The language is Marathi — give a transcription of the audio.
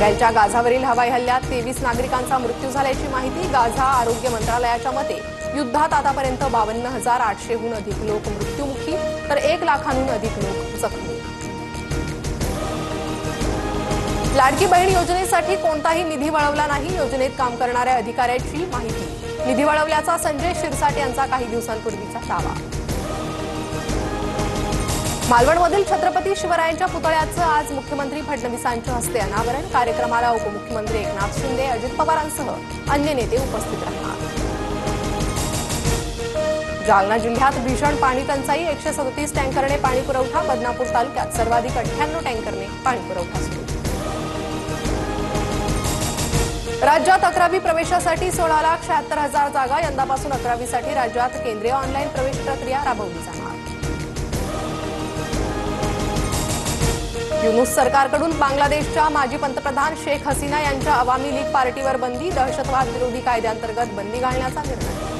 इस्रायलच्या गाझावरील हवाई हल्ल्यात 23 नागरिकांचा मृत्यू झाल्याची माहिती गाझा आरोग्य मंत्रालयाच्या मते युद्धात आतापर्यंत 52,800हून अधिक लोक मृत्युमुखी तर 1 लाखांहून अधिक लोक जखमी। लाडकी बहीण योजनेसाठी कोणताही निधी वळवला नाही, योजनेत काम करणाऱ्या अधिकाऱ्याची माहिती। निधी वळवल्याचा संजय शिरसाट यांचा काही दिवसांपूर्वीचा दावा। मालवणमधील छत्रपती शिवरायांच्या पुतळ्याचं आज मुख्यमंत्री फडणवीसांच्या हस्ते अनावरण। कार्यक्रमाला उपमुख्यमंत्री एकनाथ शिंदे, अजित पवारांसह अन्य नेते उपस्थित राहणार। जालना जिल्ह्यात भीषण पाणी टंचाई, 137 टँकरने पाणी पुरवठा। बदनापूर तालुक्यात सर्वाधिक 98 टँकरने पाणी पुरवठा सुरू। राज्यात 11वी प्रवेशासाठी 16,76,000 जागा। यंदापासून 11वीसाठी राज्यात केंद्रीय ऑनलाईन प्रवेश प्रक्रिया राबवली जाणार। युनूस सरकारकडून बांगलादेशच्या माजी पंतप्रधान शेख हसीना यांच्या अवामी लीग पार्टीवर बंदी। दहशतवाद विरोधी कायद्याअंतर्गत बंदी घालण्याचा निर्णय।